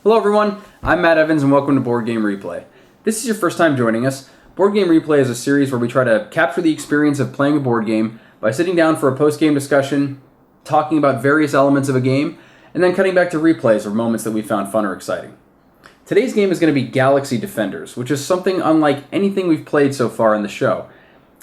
Hello everyone, I'm Matt Evans and welcome to Board Game Replay. This is your first time joining us. Board Game Replay is a series where we try to capture the experience of playing a board game by sitting down for a post-game discussion, talking about various elements of a game, and then cutting back to replays or moments that we found fun or exciting. Today's game is going to be Galaxy Defenders, which is something unlike anything we've played so far in the show,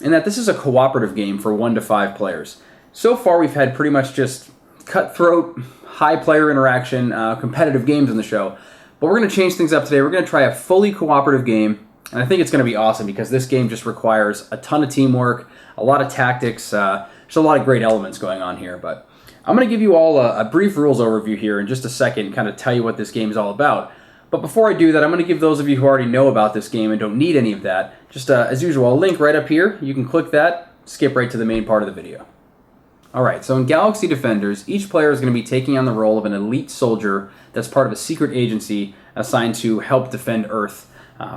in that this is a cooperative game for 1 to 5 players. So far we've had pretty much just cutthroat, high player interaction, competitive games in the show. But we're going to change things up today. We're going to try a fully cooperative game, and I think it's going to be awesome because this game just requires a ton of teamwork, a lot of tactics, just a lot of great elements going on here. But I'm going to give you all a brief rules overview here in just a second, kind of tell you what this game is all about. But before I do that, I'm going to give those of you who already know about this game and don't need any of that, just as usual, a link right up here. You can click that, skip right to the main part of the video. Alright, so in Galaxy Defenders, each player is going to be taking on the role of an elite soldier that's part of a secret agency assigned to help defend Earth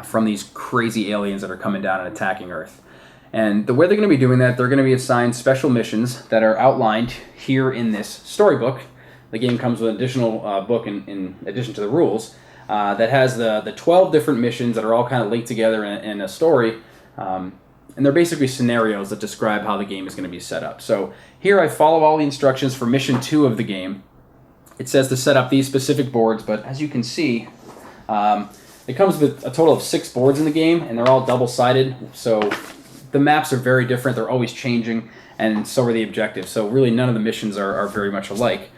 from these crazy aliens that are coming down and attacking Earth. And the way they're going to be doing that, they're going to be assigned special missions that are outlined here in this storybook. The game comes with an additional book in addition to the rules that has the 12 different missions that are all kind of linked together in a story. And they're basically scenarios that describe how the game is going to be set up. So here I follow all the instructions for mission 2 of the game. It says to set up these specific boards, but as you can see, it comes with a total of 6 boards in the game, and they're all double-sided. So the maps are very different. They're always changing, and so are the objectives. So really none of the missions are very much alike.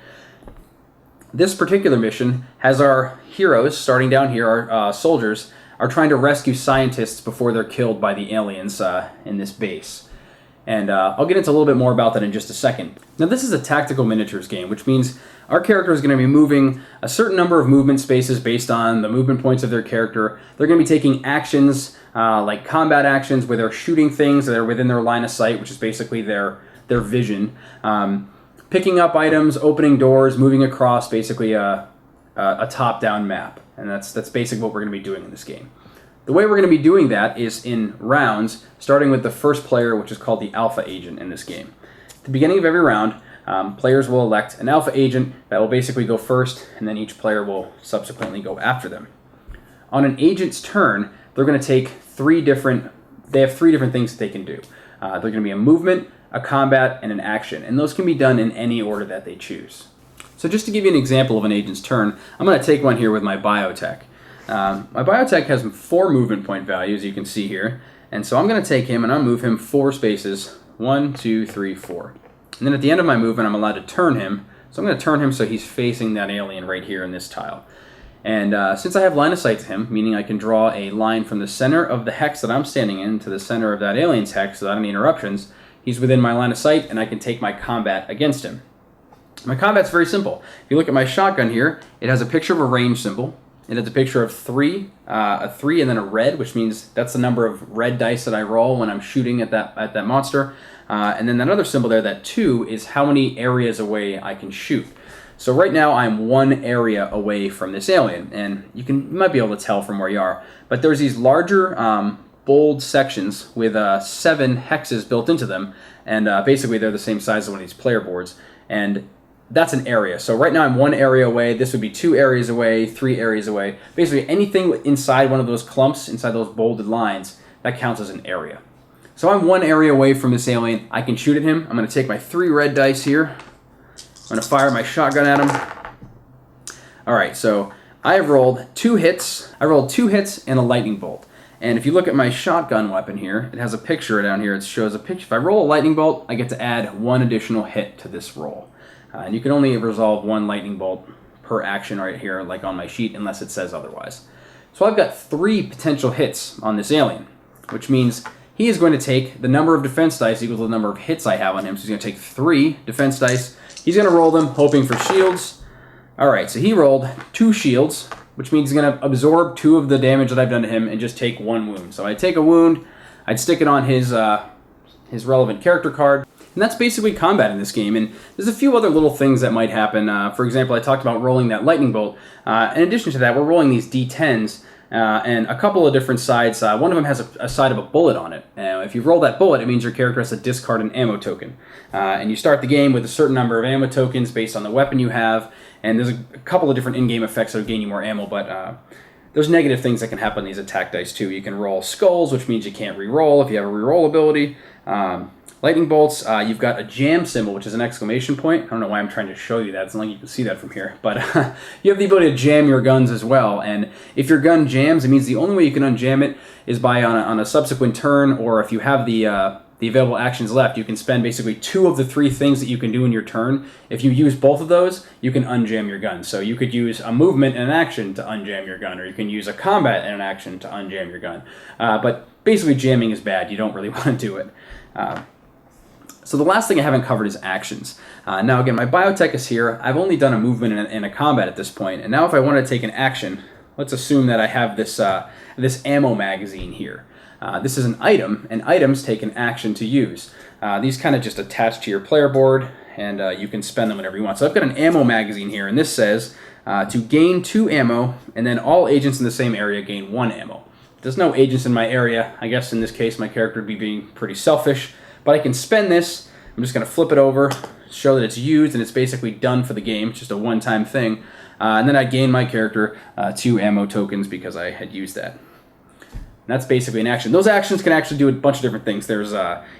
This particular mission has our heroes, starting down here, our soldiers, are trying to rescue scientists before they're killed by the aliens in this base. And I'll get into a little bit more about that in just a second. Now this is a tactical miniatures game, which means our character is going to be moving a certain number of movement spaces based on the movement points of their character. They're going to be taking actions, like combat actions, where they're shooting things that are within their line of sight, which is basically their vision. Picking up items, opening doors, moving across basically a top-down map. And that's basically what we're going to be doing in this game. The way we're going to be doing that is in rounds, starting with the first player, which is called the alpha agent in this game. At the beginning of every round, players will elect an alpha agent that will basically go first, and then each player will subsequently go after them. On an agent's turn, they're going to take 3 different things that they can do. They're going to be a movement, a combat, and an action. And those can be done in any order that they choose. So just to give you an example of an agent's turn, I'm going to take one here with my biotech. My biotech has 4 movement point values, you can see here. And so I'm going to take him and I'll move him 4 spaces. 1, 2, 3, 4. And then at the end of my movement, I'm allowed to turn him. So I'm going to turn him so he's facing that alien right here in this tile. And since I have line of sight to him, meaning I can draw a line from the center of the hex that I'm standing in to the center of that alien's hex without any interruptions, he's within my line of sight and I can take my combat against him. My combat's very simple. If you look at my shotgun here, it has a picture of a range symbol. It has a picture of 3, a 3 and then a red, which means that's the number of red dice that I roll when I'm shooting at that monster. And then that other symbol there, that 2, is how many areas away I can shoot. So right now I'm 1 area away from this alien, and you might be able to tell from where you are. But there's these larger bold sections with 7 hexes built into them, and basically they're the same size as one of these player boards. And that's an area. So right now I'm 1 area away. This would be 2 areas away, 3 areas away. Basically anything inside one of those clumps, inside those bolded lines, that counts as an area. So I'm 1 area away from this alien. I can shoot at him. I'm going to take my 3 red dice here. I'm going to fire my shotgun at him. Alright, so I have rolled 2 hits. I rolled 2 hits and a lightning bolt. And if you look at my shotgun weapon here, it has a picture down here. It shows a picture. If I roll a lightning bolt, I get to add 1 additional hit to this roll. And you can only resolve 1 lightning bolt per action right here, like on my sheet, unless it says otherwise. So I've got 3 potential hits on this alien, which means he is going to take the number of defense dice equal to the number of hits I have on him. So he's going to take 3 defense dice. He's going to roll them, hoping for shields. Alright, so he rolled 2 shields, which means he's going to absorb 2 of the damage that I've done to him and just take 1 wound. So I'd take a wound, I'd stick it on his relevant character card. And that's basically combat in this game, and there's a few other little things that might happen. For example, I talked about rolling that lightning bolt. In addition to that, we're rolling these D10s, and a couple of different sides. One of them has a side of a bullet on it. If you roll that bullet, it means your character has to discard an ammo token. And you start the game with a certain number of ammo tokens based on the weapon you have, And there's a couple of different in-game effects that will gain you more ammo, but there's negative things that can happen on these attack dice too. You can roll skulls, which means you can't re-roll if you have a re-roll ability. Lightning bolts, you've got a jam symbol, which is an exclamation point. I don't know why I'm trying to show you that. It's not like you can see that from here. But you have the ability to jam your guns as well. And if your gun jams, it means the only way you can unjam it is by on a subsequent turn, or if you have the available actions left, you can spend basically 2 of the 3 things that you can do in your turn. If you use both of those, you can unjam your gun. So you could use a movement and an action to unjam your gun, or you can use a combat and an action to unjam your gun. But basically jamming is bad. You don't really want to do it. So the last thing I haven't covered is actions. Now again, my biotech is here. I've only done a movement and a combat at this point, and now if I want to take an action, let's assume that I have this this ammo magazine here. This is an item, and items take an action to use. These kind of just attach to your player board, and you can spend them whenever you want. So I've got an ammo magazine here, and this says to gain 2 ammo, and then all agents in the same area gain 1 ammo. There's no agents in my area. I guess in this case my character would be being pretty selfish. But I can spend this. I'm just going to flip it over, show that it's used, and it's basically done for the game. It's just a one-time thing. And then I gain my character 2 ammo tokens because I had used that. And that's basically an action. Those actions can actually do a bunch of different things. There's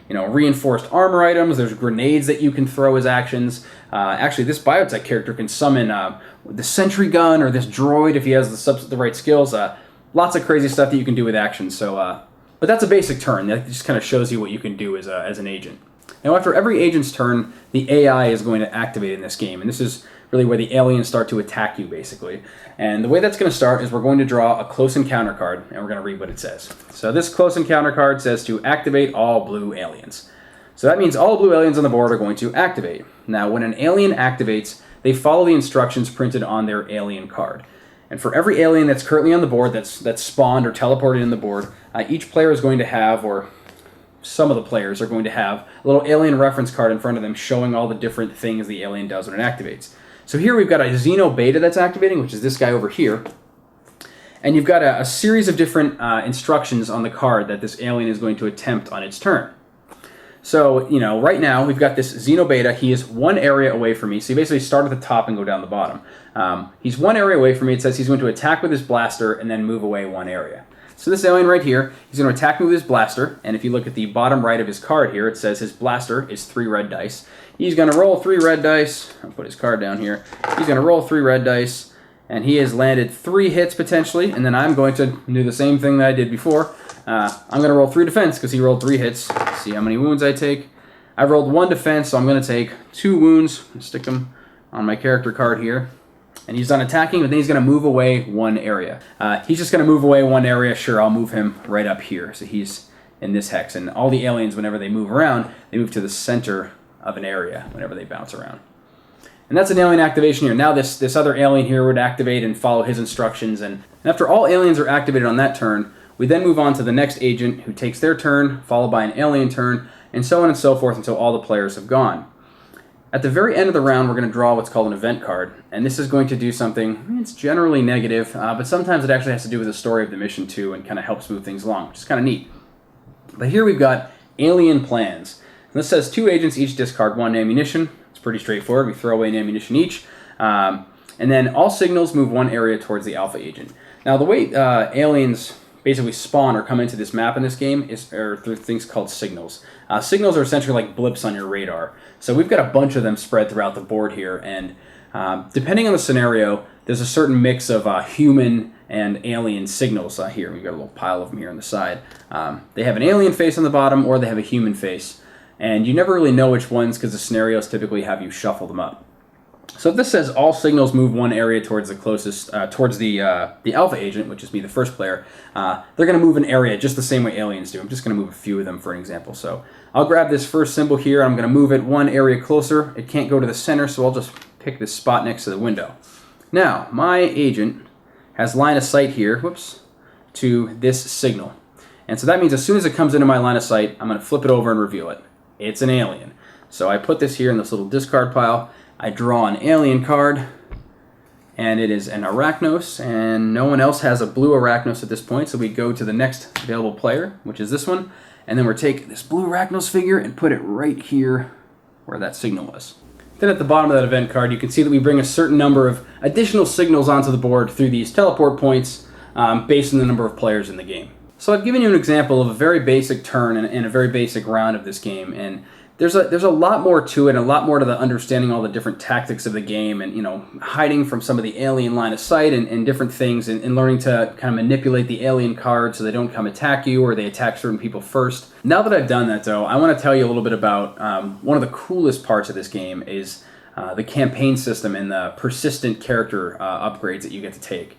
reinforced armor items. There's grenades that you can throw as actions. Actually, this biotech character can summon the sentry gun or this droid if he has the right skills. Lots of crazy stuff that you can do with actions. So. But that's a basic turn. That just kind of shows you what you can do as an agent. Now, after every agent's turn, the AI is going to activate in this game. And this is really where the aliens start to attack you, basically. And the way that's going to start is we're going to draw a close encounter card, and we're going to read what it says. So this close encounter card says to activate all blue aliens. So that means all blue aliens on the board are going to activate. Now, when an alien activates, they follow the instructions printed on their alien card. And for every alien that's currently on the board that's spawned or teleported in the board, each player is going to have, or some of the players are going to have, a little alien reference card in front of them showing all the different things the alien does when it activates. So here we've got a Xeno Beta that's activating, which is this guy over here. And you've got a series of different instructions on the card that this alien is going to attempt on its turn. So, right now we've got this Xeno Beta. He is 1 area away from me. So you basically start at the top and go down the bottom. He's 1 area away from me. It says he's going to attack with his blaster and then move away 1 area. So this alien right here, he's going to attack me with his blaster. And if you look at the bottom right of his card here, it says his blaster is 3 red dice. He's going to roll 3 red dice. I'll put his card down here. He's going to roll 3 red dice. And he has landed 3 hits potentially. And then I'm going to do the same thing that I did before. I'm going to roll 3 defense because he rolled 3 hits. Let's see how many wounds I take. I rolled 1 defense, so I'm going to take 2 wounds. Stick them on my character card here. And he's done attacking, but then he's going to move away 1 area. He's just going to move away 1 area. Sure, I'll move him right up here. So he's in this hex. And all the aliens, whenever they move around, they move to the center of an area whenever they bounce around. And that's an alien activation here. Now this other alien here would activate and follow his instructions. And after all aliens are activated on that turn, we then move on to the next agent who takes their turn, followed by an alien turn, and so on and so forth until all the players have gone. At the very end of the round, we're going to draw what's called an event card, and this is going to do something, it's generally negative, but sometimes it actually has to do with the story of the mission too, and kind of helps move things along, which is kind of neat. But here we've got alien plans. And this says 2 agents each discard 1 ammunition. It's pretty straightforward. We throw away an ammunition each. And then all signals move 1 area towards the alpha agent. Now the way aliens basically spawn or come into this map in this game are through things called signals. Signals are essentially like blips on your radar. So we've got a bunch of them spread throughout the board here, and depending on the scenario, there's a certain mix of human and alien signals here. We've got a little pile of them here on the side. They have an alien face on the bottom, or they have a human face, and you never really know which ones because the scenarios typically have you shuffle them up. So if this says all signals move 1 area towards the closest, towards the alpha agent, which is me, the first player, they're going to move an area just the same way aliens do. I'm just going to move a few of them for an example. So I'll grab this first symbol here. I'm going to move it 1 area closer. It can't go to the center, so I'll just pick this spot next to the window. Now, my agent has line of sight here, to this signal. And so that means as soon as it comes into my line of sight, I'm going to flip it over and reveal it. It's an alien. So I put this here in this little discard pile. I draw an alien card, and it is an Arachnos, and no one else has a blue Arachnos at this point, so we go to the next available player, which is this one, and then we'll take this blue Arachnos figure and put it right here where that signal was. Then at the bottom of that event card, you can see that we bring a certain number of additional signals onto the board through these teleport points based on the number of players in the game. So I've given you an example of a very basic turn and a very basic round of this game, and there's a lot more to it, and a lot more to the understanding all the different tactics of the game, and hiding from some of the alien line of sight and different things, and learning to kind of manipulate the alien cards so they don't come attack you or they attack certain people first. Now that I've done that, though, I want to tell you a little bit about one of the coolest parts of this game is the campaign system and the persistent character upgrades that you get to take.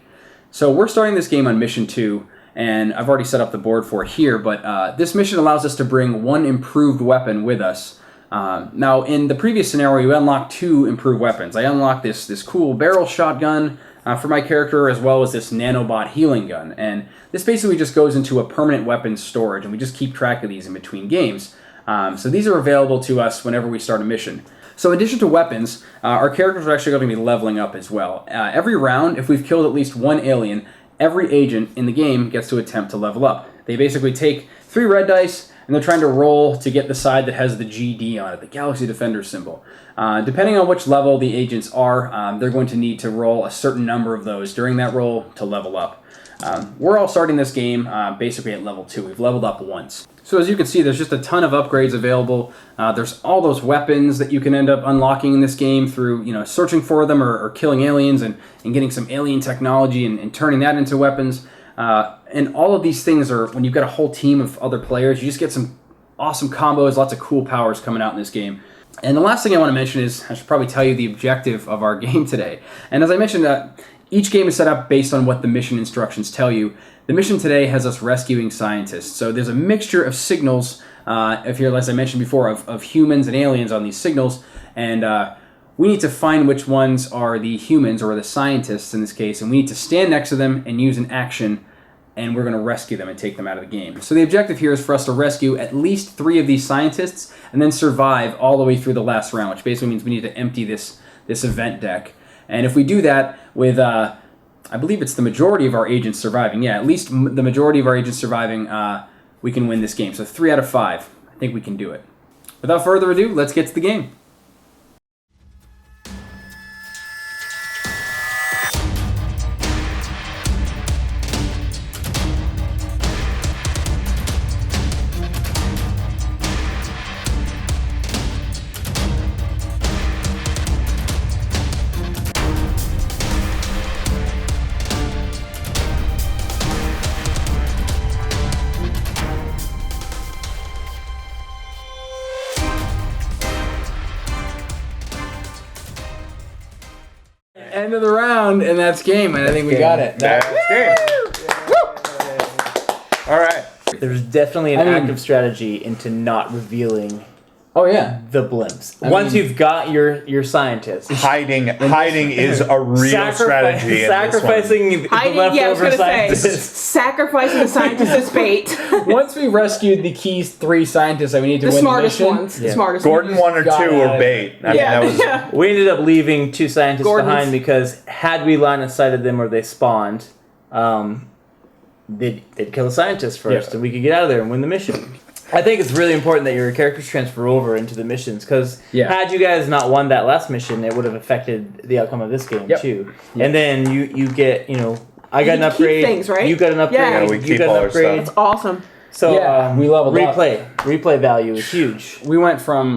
So we're starting this game on mission 2. And I've already set up the board for it here, but this mission allows us to bring one improved weapon with us. Now, in the previous scenario, you unlock 2 improved weapons. I unlocked this cool barrel shotgun for my character, as well as this nanobot healing gun. And this basically just goes into a permanent weapons storage, and we just keep track of these in between games. So these are available to us whenever we start a mission. So in addition to weapons, our characters are actually going to be leveling up as well. Every round, if we've killed at least one alien, every agent in the game gets to attempt to level up. They basically take 3 red dice, and they're trying to roll to get the side that has the GD on it, the Galaxy Defender symbol. Depending on which level the agents are, they're going to need to roll a certain number of those during that roll to level up. We're all starting this game basically at level 2. We've leveled up once. So as you can see, there's just a ton of upgrades available. There's all those weapons that you can end up unlocking in this game through searching for them or killing aliens and getting some alien technology and turning that into weapons. And all of these things are, when you've got a whole team of other players, you just get some awesome combos, lots of cool powers coming out in this game. And the last thing I want to mention is, I should probably tell you the objective of our game today. And as I mentioned, each game is set up based on what the mission instructions tell you. The mission today has us rescuing scientists. So there's a mixture of signals, as I mentioned before, of humans and aliens on these signals. And we need to find which ones are the humans, or the scientists in this case, and we need to stand next to them and use an action, and we're going to rescue them and take them out of the game. So the objective here is for us to rescue at least 3 of these scientists and then survive all the way through the last round, which basically means we need to empty this event deck. And if we do that with, I believe it's the majority of our agents surviving, at least the majority of our agents surviving, we can win this game. So 3 out of 5, I think we can do it. Without further ado, let's get to the game. End of the round, and that's game, and I think we got it. That's game. All right. There's definitely an active strategy into not revealing the blimps. Once you've got your scientists. Hiding is a real strategy. Sacrificing the leftover scientists. Sacrificing the scientists as bait. Once we rescued the key 3 scientists that we need to win the smartest mission, ones. The smartest Gordon ones. 1 or 2 were bait. I mean, that was... We ended up leaving 2 scientists Gordon's. behind because had we line of sighted them or they spawned, they'd kill the scientists first, and we could get out of there and win the mission. I think it's really important that your characters transfer over into the missions, because had you guys not won that last mission, it would have affected the outcome of this game too. Yep. And then you get, I got an upgrade. Things, right? You got an upgrade. Yeah, we keep all our stuff. That's awesome. So we leveled up. Replay value is huge. We went from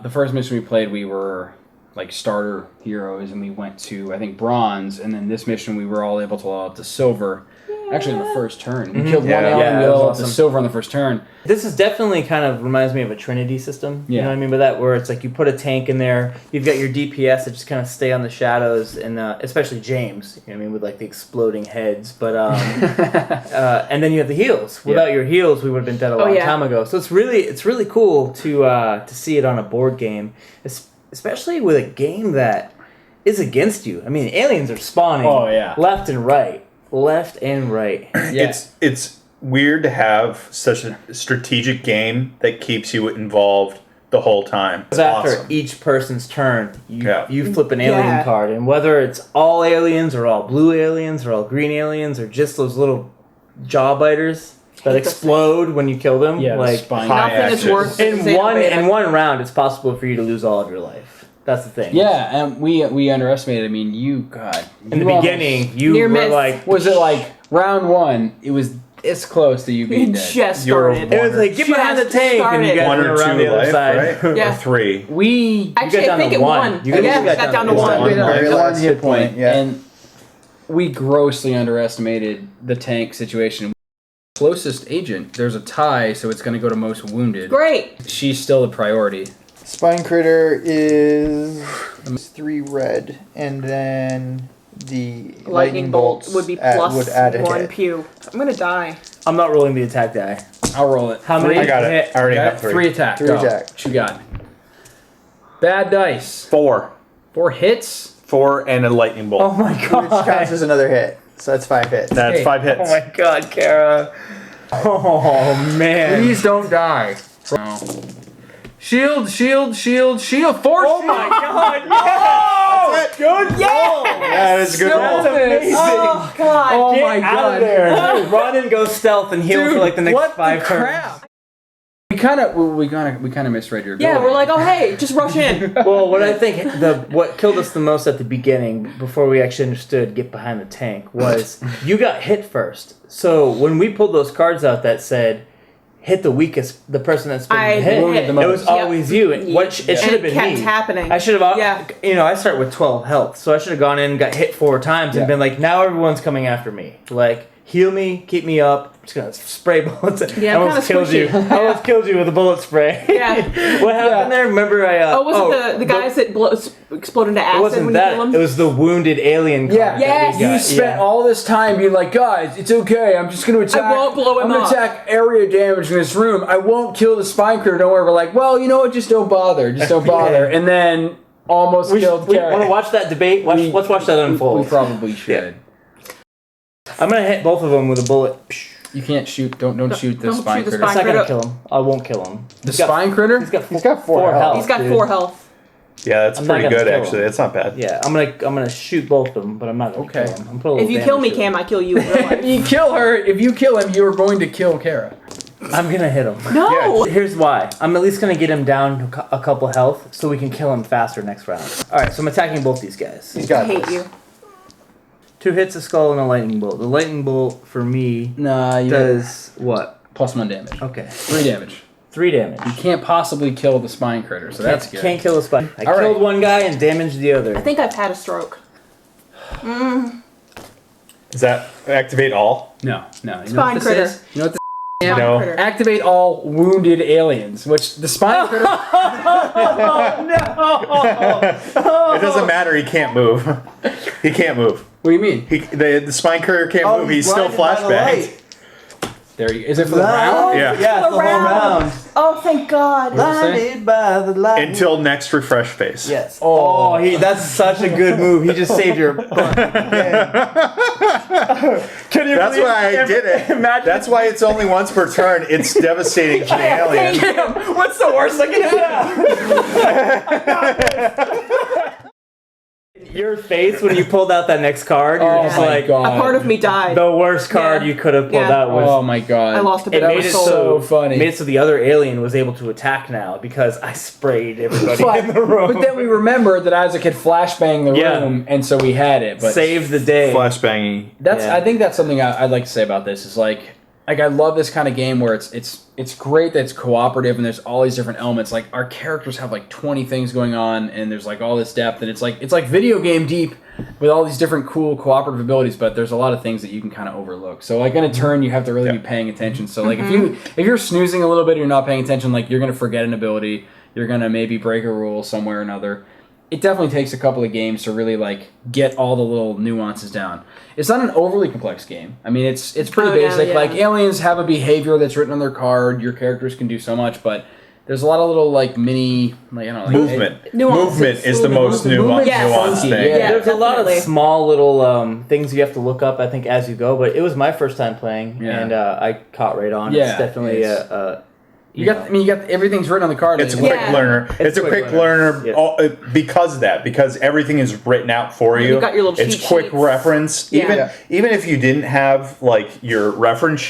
the first mission we played, we were like starter heroes, and we went to, I think, bronze, and then this mission we were all able to level up to silver. Actually, in the first turn. We killed one alien, we leveled up to silver on the first turn. This is definitely kind of reminds me of a Trinity system. You know what I mean by that? Where it's like you put a tank in there, you've got your DPS that just kind of stay on the shadows, and especially James, you know what I mean, with like the exploding heads. But and then you have the heals. Without your heals, we would have been dead a long time ago. So it's really cool to see it on a board game, especially with a game that is against you. I mean, aliens are spawning left and right. It's weird to have such a strategic game that keeps you involved the whole time. It's after awesome. Each person's turn, you flip an alien card, and whether it's all aliens or all blue aliens or all green aliens or just those little jaw biters that explode when you kill them, like nothing is worth in one round, it's possible for you to lose all of your life. That's the thing. Yeah, and we underestimated. I mean, in the beginning, you Near were miss. like, was it like round 1? It was this close to you being It dead. just You were started. it was like, get behind the Just tank, and you started. guys 1 went or around 2 the other life, side. right? Yeah. Or 3. We Actually, got I think down it to one. won. You guys Yeah, got got down to to one. one. Very one last hit point, yeah. and we grossly underestimated the tank situation. Closest agent, there's a tie, so it's going to go to most wounded. Great. She's still the priority. Spine Critter is 3 red, and then the Lightning bolt would be plus would add a 1 hit. pew. I'm gonna die. I'm not rolling the attack die. I'll roll it. How many? I got it. hit? I already Got have it? 3. 3 attack. 3 Go. attack. What you got? Bad dice. 4. 4 hits. 4 and a lightning bolt. Oh my Which god. counts as another hit. So that's 5 hits. That's Hey. 5 hits. Oh my god, Kara. Oh man. Please don't die. No. Shield, shield, shield, shield. 4 Oh shield. my god. Yes. That's it. Good roll. That is a good Still roll. miss. Oh god. Oh Get my out god. of there. Run and go stealth and heal Dude, for like the next what 5 the turns. crap? We kind of misread your ability. Yeah, we're like, oh hey, just rush in. Well, what I think what killed us the most at the beginning, before we actually understood get behind the tank, was you got hit first. So when we pulled those cards out that said hit the weakest, the person that's been I hit, hit. the most. it was always you. And it should have been kept me. happening. I should have. Yeah. I start with 12 health, so I should have gone in and got hit 4 times and been like, now everyone's coming after me. Like, heal me, keep me up. I'm just gonna spray bullets. Yeah, I I'm almost kinda killed you. squishy. I almost killed you with a bullet spray. Yeah. What happened there? Remember I. Oh, was it the guys that explode into It acid wasn't when that. you kill them? It was the wounded alien. Card Yeah, Yes. that we you got. spent all this time being like, guys, it's okay. I'm just going to attack. won't blow him I'm going up." to attack area damage in this room. I won't kill the spine critter. Don't worry. We're like, well, you know what? Just don't bother. Just don't bother. And then almost killed We Kara. want to watch that debate. Let's watch that unfold. We probably should. I'm gonna hit both of them with a bullet. You can't shoot. Don't shoot the don't spine shoot the critter. It's not gonna critter. kill him. I won't kill him. The spine critter? He's got He's got 4 health. He's got dude. 4 health. Yeah, that's I'm not pretty gonna good kill actually. him. That's not bad. Yeah, I'm gonna shoot both of them, but I'm not gonna Okay. kill him. I'm putting a If you little kill me, damage to Cam, I kill you in real life. You kill her. If you kill him, you are going to kill Kara. him. I'm gonna hit him. No! Here's why. I'm at least gonna get him down to a couple health so we can kill him faster next round. All right, so I'm attacking both these guys. He's I got hate this. you. 2 hits, a skull, and a lightning bolt. The lightning bolt for me Nah, you does what? plus 1 damage. Okay, 3 damage. 3 damage. You can't possibly kill the spine critter, so that's good. Can't kill a spine. I All killed right. one guy and damaged the other. I think I've had a stroke. Does that activate all? No. You know Spine what this critter. is? You know what this Spine No. critter. Activate all wounded aliens, which the spine critter. It doesn't matter. He can't move. He can't move. What do you mean? The spine courier can't Oh, move. He's still blinded by the flashbang. light. There you. Is it for the round? Yeah. Yeah, it's the whole round. Oh, thank God. What'd you say? Blinded by the light. Until next refresh phase. Yes. Oh. That's such a good move. He just saved your. Can you That's believe- why I did it. Imagine That's why it's only once per turn. It's devastating to the alien. What's the worst that can happen? Your face when you pulled out that next card, you're Oh just my like, god. A part of me died. the worst card Yeah. you could have pulled Yeah. out was. Oh my god. I lost a bit It of made my it soul. so funny. Made it so the other alien was able to attack now because I sprayed everybody in the room. But then we remembered that Isaac had flashbang the Yeah. room, and so we had it. But saved the day. Flashbangy. that's Yeah. I think that's something I'd like to say about this is like I love this kind of game where it's great that it's cooperative and there's all these different elements. Like our characters have like 20 things going on and there's like all this depth and it's like video game deep with all these different cool cooperative abilities, but there's a lot of things that you can kind of overlook. So like in a turn you have to really be paying attention. So like if you're snoozing a little bit or you're not paying attention, like you're gonna forget an ability, you're gonna maybe break a rule somewhere or another. It definitely takes a couple of games to really like get all the little nuances down. It's not an overly complex game. I mean, it's pretty Oh, yeah, basic. yeah. Like aliens have a behavior that's written on their card. Your characters can do so much, but there's a lot of little like mini like I don't know like, Movement. Nuances. Movement is the most Movement's nuanced funky, thing. yeah. There's a lot of definitely. small little things you have to look up, I think, as you go. But it was my first time playing, Yeah. and I caught right on. Yeah, It's definitely it's- You got everything's written on the card. It's a like, quick Yeah. learner. It's a quick learner Yeah. because of that. Because everything is written out for you. You got your little it's cheat quick sheets. reference. Yeah. Even if you didn't have like your reference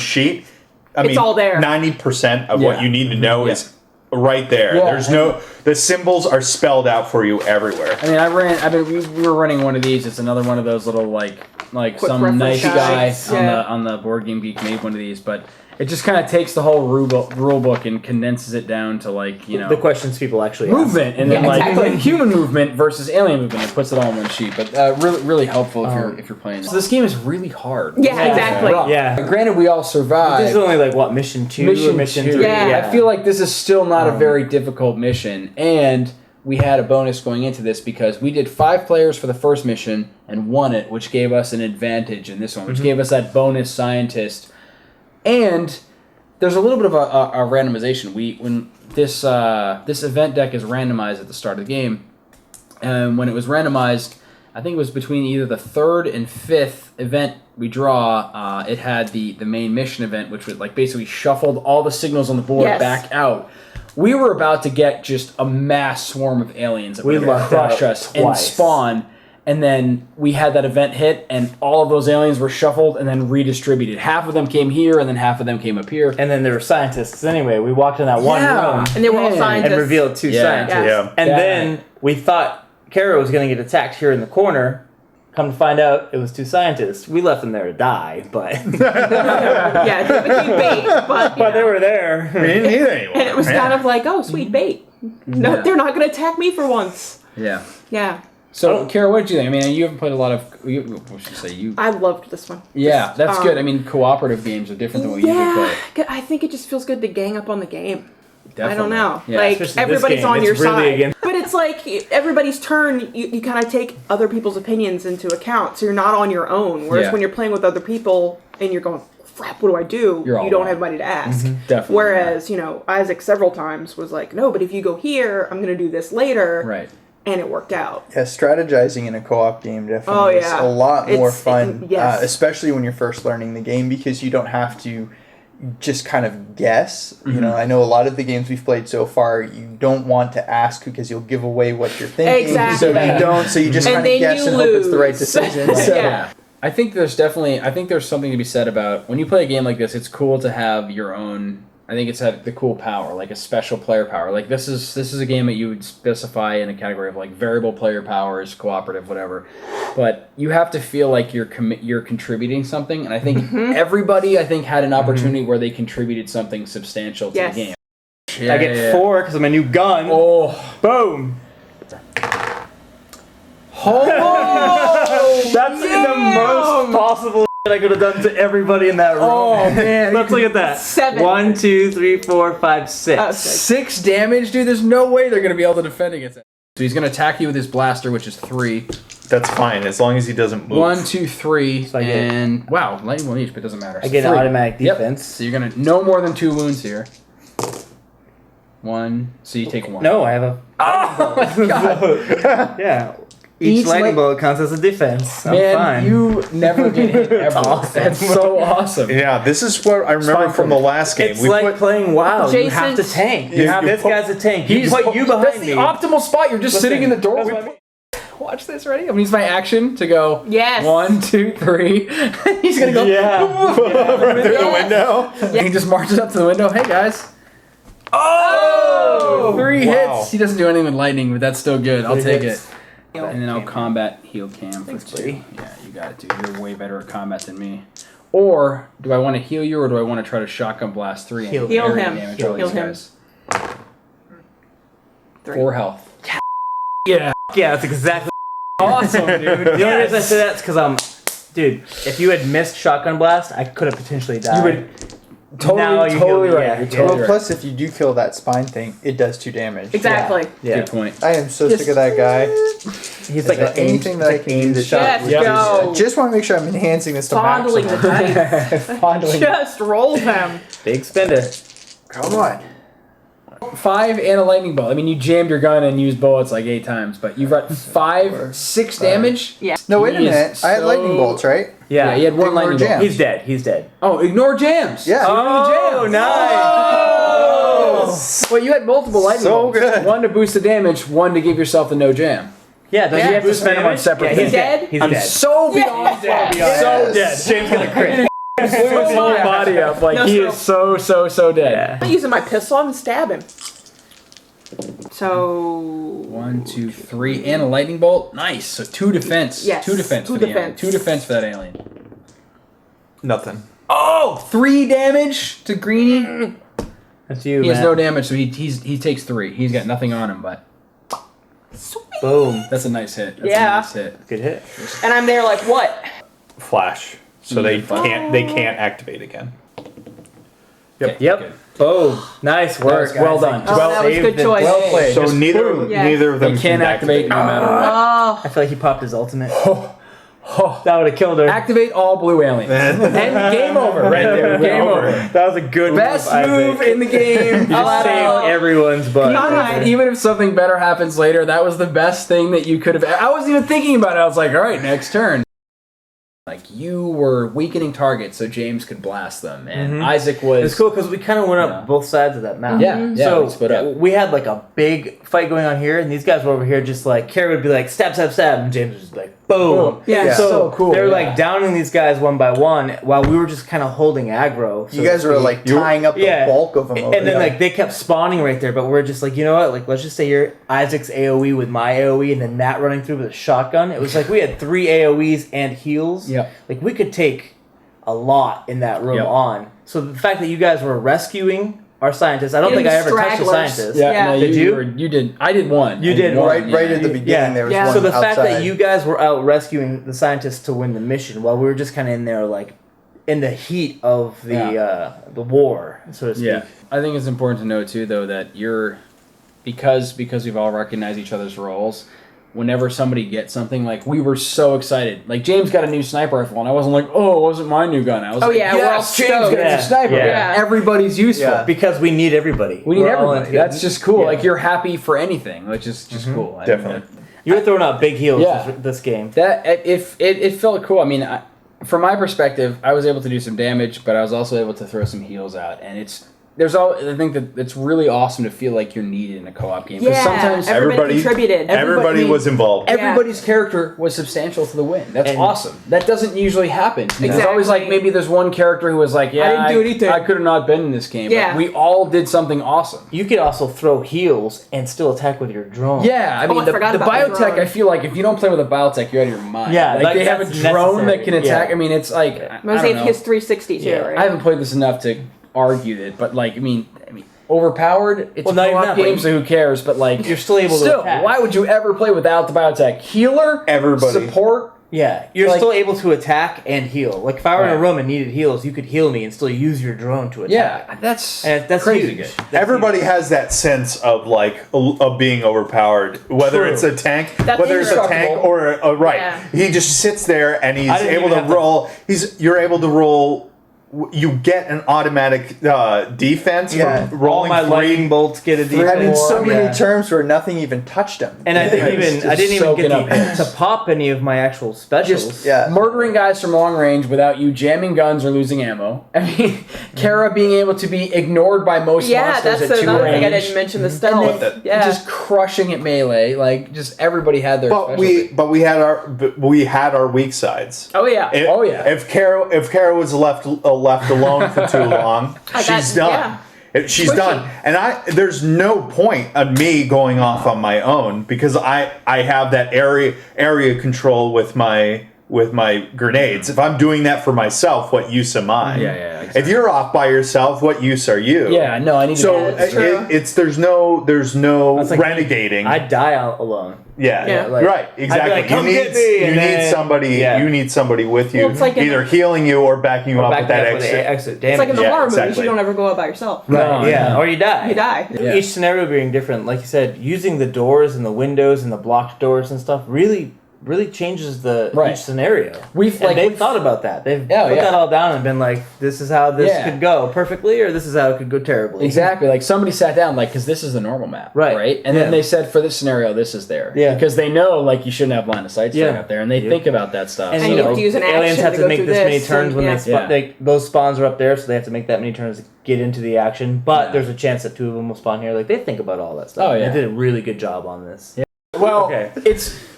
sheet, I It's mean, all there. 90% of Yeah. what you need to know Yeah. is right there. Yeah, The symbols are spelled out for you everywhere. I mean, we were running one of these. It's another one of those little like Quick some reference nice guy guides. Yeah. on the Board Game Geek made one of these, but it just kind of takes the whole rule book and condenses it down to like, you know, The questions people actually movement and then Yeah, like exactly. human movement versus alien movement. It puts it all in one sheet, but really helpful if you're playing. So this game is really hard. Yeah, exactly. Rough. Yeah. Granted, we all This survived. is only like what, mission 2 or mission 3? Yeah. I feel like this is still not a very difficult mission, and we had a bonus going into this because we did 5 players for the first mission and won it, which gave us an advantage in this one, which gave us that bonus scientist. And there's a little bit of a randomization. When this event deck is randomized at the start of the game, and when it was randomized, I think it was between either the 3rd and 5th event we draw. It had the main mission event, which was like basically shuffled all the signals on the board Yes. back out. We were about to get just a mass swarm of aliens that We would lucked crush out us and twice. spawn. And then we had that event hit, and all of those aliens were shuffled and then redistributed. Half of them came here, and then half of them came up here. And then there were scientists anyway. We walked in that one room And they were all Yeah. scientists. and revealed 2 Yeah. scientists. Yes. And Yeah. then we thought Kara was going to get attacked here in the corner. Come to find out, it was 2 scientists. We left them there to die, but Yeah, they became bait, but they were there. We didn't need anyone. and it was kind of like, oh, sweet bait. No, Yeah. they're not going to attack me for once. Yeah. Yeah, So, Kara, what did you think? I mean, you haven't played a lot of. What should I say? You. I loved this one. Yeah, that's Um, good. I mean, cooperative games are different than what we usually play. I think it just feels good to gang up on the game. Definitely. I don't know. Yeah. Like, Especially this everybody's game, on it's your really side. against- But it's like everybody's turn, you kind of take other people's opinions into account. So you're not on your own. Whereas Yeah. when you're playing with other people and you're going, crap, what do I do? You're all You don't right. have anybody to ask. Definitely. Whereas, Isaac several times was like, no, but if you go here, I'm going to do this later. Right. And it worked out. Yeah, strategizing in a co-op game definitely Oh, is yeah. a lot more It's- fun, yes. especially when you're first learning the game because you don't have to just kind of guess. You know, I know a lot of the games we've played so far, you don't want to ask because you'll give away what you're thinking. Exactly. So you don't. So you just And kind of then guess you and hope it's the right lose. decision. So. Yeah. I think there's something to be said about when you play a game like this. It's cool to have your own. I think it's the cool power, like a special player power. Like this is a game that you would specify in a category of like variable player powers, cooperative, whatever. But you have to feel like you're contributing something, and I think everybody had an opportunity where they contributed something substantial to Yes. the game. I get 4 because of my new gun. Oh, Boom. oh, That's the most possible shit I could have done to everybody in that room. oh man! Let's look at that. 7. 1, 2, 3, 4, 5, 6. Okay. 6 damage, dude. There's no way they're gonna be able to defend against that. So he's gonna attack you with his blaster, which is 3. That's fine as long as he doesn't move. 1, 2, 3, So I get- and wow, lightning one each, but it doesn't matter. I get an 3. automatic Yep. defense. So you're gonna no more than 2 wounds here. 1. So you take 1. No, I have a. Oh my god, Yeah. Each Each lightning light- bolt counts as a defense. I'm man, fine. you never get hit ever. That's awesome. That's so awesome. Yeah, this is what I remember fine for from the me. last game. It's like playing WoW. You have to Jason- tank. You have to this put- guy's a tank. You He's put you behind That's me. the optimal spot. You're just Listen, sitting in the door. that's what I mean. Watch this, ready? I'm gonna use my action to go. Yes. 1, 2, 3. He's gonna go. Yeah. right through the window. Yeah, he just marches up to the window. Hey guys. Oh! 3 Wow. hits. He doesn't do anything with lightning, but that's still good. I'll 3 take hits. it. And then I'll combat heal cam for Thanks, 2. buddy. Yeah, you got it, dude. You're way better at combat than me. Or do I want to heal you, or do I want to try to shotgun blast 3? and Heal Heal area him. damage Heal all these him. guys? 3. 4 health. Yeah. Yeah, that's exactly. Awesome, dude. The only reason I say that's because dude, if you had missed shotgun blast, I could have potentially died. You would Now you totally heal me, right. yeah. You're totally Well, right. plus if you do kill that spine thing, it does 2 damage. Exactly. Yeah. Good point. I am so sick of that guy. He's Is like there anything that I can use to shot? Yes, with go. this? I just want to make sure I'm enhancing this to Fondling the maximum. dice. Fondling. Just roll them. big spender. Come on. 5 and a lightning bolt. I mean, you jammed your gun and used bullets like 8 times, but you've got 6 damage. Yeah. No, wait a He is minute. I had so- lightning bolts, right? Yeah, he had 1 Ignore lightning bolt. jam. He's dead. He's dead. Oh, ignore jams. Yeah. Oh, jams. nice. Well, you had multiple lightning So bolts. good. 1 to boost the damage, 1 to give yourself the no jam. Yeah, does Yeah, he have to boost spend them on damage? separate? Yeah, He's he's dead? He's I'm dead. so beyond dead. So dead. James gonna crit. Blew his whole body up. Like, No, he so- is so dead. Yeah. I'm using my pistol. I'm gonna stab him. So 1, 2, 3, and a lightning bolt. Nice. So 2 defense. Yes, 2 defense. two for the alien. defense. 2 defense for that alien. Nothing. Oh, 3 damage to Greenie. That's you, He has Matt. no damage, so he takes 3. He's got nothing on him, but Boom. that's a nice hit. That's Yeah. a nice hit. Good hit. and I'm there like what? Flash. So they can't activate again. Yep. Yep. Good. Boom. Nice work. Well Isaac. done. Oh, that was saved good it. choice. Well played. So Just neither Yeah. neither of them They can't can activate no matter what. Oh, I feel like he popped his ultimate. Oh. That would have killed her. Activate all blue aliens. And game over right there. Game over. That was a good Best move, move in the game. You just saved everyone's butt. God. Even if something better happens later, that was the best thing that you could have. I wasn't even thinking about it. I was like, all right, next turn. Like, you were weakening targets so James could blast them. And Isaac was. It's cool because we kind of went up both sides of that map. Yeah, yeah, So we split up. we had like a big fight going on here, and these guys were over here just like, Kara would be like, stab, stab, stab, and James was just like, boom. Yeah. So, So cool, they were yeah. like downing these guys one by one while we were just kind of holding aggro. You guys were like tying up the bulk of them over And then there. like they kept spawning right there, but we're just like, you know what? Like, let's just say you're Isaac's AoE with my AoE, and then Matt running through with a shotgun. It was like we had 3 AoEs and heals. Yep. Like we could take a lot in that room Yep. on. So the fact that you guys were rescuing our scientists, I don't Getting think I ever touched a stragglers. scientist. Yeah, Yeah. no, Did you? You did. I did one. You I did one, one. right at the beginning, there was Yeah. one So the fact that outside. you guys were out rescuing the scientists to win the mission, while we were just kind of in there, like in the heat of the war, so to speak. Yeah, I think it's important to note too, though, that you're because we've all recognized each other's roles. Whenever somebody gets something, like we were so excited. Like James got a new sniper rifle, and I wasn't like, "Oh, it wasn't my new gun." I was Oh, like, yeah, we're all "Yes, James stoked." gets Yeah, a sniper." yeah. Everybody's useful. Yeah. Because we need everybody. We need We're all everybody. in- That's just cool. Yeah. Like you're happy for anything, which is just cool. I think Definitely. You were throwing out big heals Yeah. this game. That if it felt cool. I mean, from my perspective, I was able to do some damage, but I was also able to throw some heals out, and I think that it's really awesome to feel like you're needed in a co-op game. 'Cause yeah. sometimes Everybody contributed. Everybody was involved. everybody's character was substantial to the win. That's And- awesome. That doesn't usually happen. There's Exactly. always like maybe there's one character who was like, yeah, didn't do anything. I could have not been in this game. Yeah. But we all did something awesome. You could also throw heals and still attack with your drone. Yeah, I mean, I the forgot about the biotech, drone. I feel like if you don't play with a biotech, you're out of your mind. Yeah, like like, they have a that's drone that necessary. can attack. Yeah. I mean, it's like, I Mostly don't if know. his 360 too, Yeah. right? I haven't played this enough to argue it, but like, I mean, overpowered. It's Well, a not even co-op that, game, but so who cares? But like, You're still able to attack. why would you ever play without the biotech? Healer, Everybody. support. Yeah, you're Like- still able to attack and heal. Like if I were in a Right. room and needed heals, you could heal me and still use your drone to attack. Yeah, that's Crazy huge. good. That's Everybody huge. has that sense of like of being overpowered, whether True. it's a tank, That's whether it's a tank indestructible. or a right. Yeah. He just sits there and he's I didn't able even to have to- roll. You're able to roll. You get an automatic defense Yeah. from All rolling my lightning three. bolts get a defense. I mean, so many Yeah. terms where nothing even touched them. And I didn't It's even just get soaking up to hits. pop any of my actual specials. Just Yeah. murdering guys from long range without you jamming guns or losing ammo. I mean, Kara being able to be ignored by most Yeah, monsters that's at 2 another thing I range. didn't mention. The And stealth. then Yeah. just crushing at melee. Like, just everybody had their specialty. But we had our weak sides. Oh yeah. If, yeah. If Kara was left alone for too long, I got- she's done. yeah. She's Pushy. done, and there's no point of me going off on my own because I have that area control with my grenades. If I'm doing that for myself, what use am I? Yeah, exactly. If you're off by yourself, what use are you? Yeah, no, I need to So Yeah, that's true. it's there's no That's like renegading. I'd die out alone. Yeah, Yeah. Like, right, exactly. like, "Come get me," you and need then- somebody. Yeah. You need somebody with you, Well, it's like in either a- healing you or backing you up with Back that up with extra. the exit It's damage. like in the Yeah, horror movies. exactly. You don't ever go out by yourself. No, Yeah, no. or you die. You die. Yeah. Each scenario being different, like you said, using the doors and the windows and the blocked doors and stuff really changes the Right. each scenario. We've, And like, they've we've- thought about that. They've Oh, put yeah. that all down and been like, this is how this Yeah. could go perfectly, or this is how it could go terribly. Exactly. Like somebody sat down, like, because this is the normal map, Right. And Yeah. then they said for this scenario, this is there, Yeah. because they know like you shouldn't have line of sight straight Yeah. up there, and they Yeah. think about that stuff. And so, you have to use an aliens action have to to go make through this many this, turns and- when yeah. those spawns are up there, so they have to make that many turns to get into the action. But Yeah. there's a chance that 2 of them will spawn here. Like they think about all that stuff. Oh, yeah. They did a really good job on this. Yeah. Well, Okay.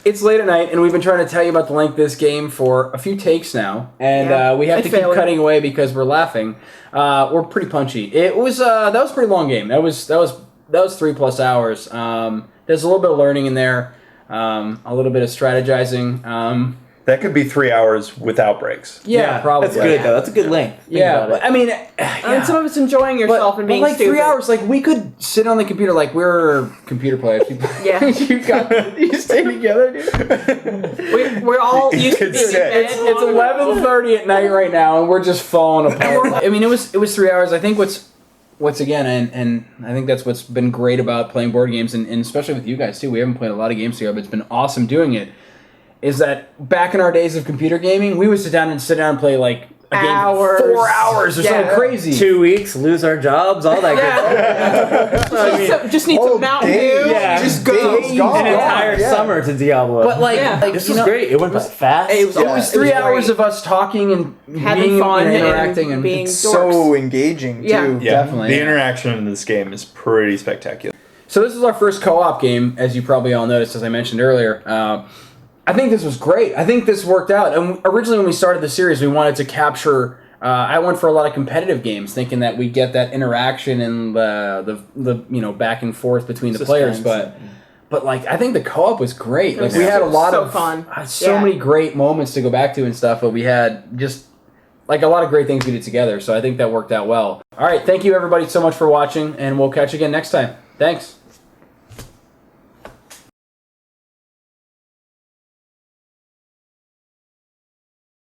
it's late at night, and we've been trying to tell you about the length of this game for a few takes now, and Yeah. we have It's to keep failing. cutting away because we're laughing. We're pretty punchy. It was that was a pretty long game. That was that was 3+ hours. There's a little bit of learning in there, a little bit of strategizing. That could be 3 hours without breaks. Yeah, probably. That's good though. That's a good length. Think Yeah, about it. I mean, And some of it's enjoying yourself and being like stupid. 3 hours, like we could sit on the computer, like we're computer players. Yeah. you stay together, dude. We're all You used to could being in sit. bed. It's 11:30 at night right now, and we're just falling apart. I mean, it was 3 hours. I think what's again, and I think that's what's been great about playing board games, and especially with you guys too. We haven't played a lot of games together, but it's been awesome doing it. Is that back in our days of computer gaming, we would sit down and play like a game Hours. 4 hours or something crazy. 2 weeks, lose our jobs, all that good stuff. I mean, Just need some Mountain days. Dew. Yeah. Just Days go. gone. an entire Yeah. summer to Diablo. But like, Yeah. like this you was know, great. It went by fast. It was It was 3 hours great. of us talking and Having being fun and interacting and being So engaging, too. Yeah. Yeah, Definitely, The yeah. interaction in this game is pretty spectacular. So this is our first co-op game, as you probably all noticed, as I mentioned earlier. I think this was great. I think this worked out. And originally when we started the series, we wanted to capture... I went for a lot of competitive games, thinking that we'd get that interaction and the back and forth between the players. But like, I think the co-op was great. Like we had a lot so of fun. so many great moments to go back to and stuff. But we had just like a lot of great things we did together. So I think that worked out well. All right, thank you everybody so much for watching, and we'll catch you again next time. Thanks.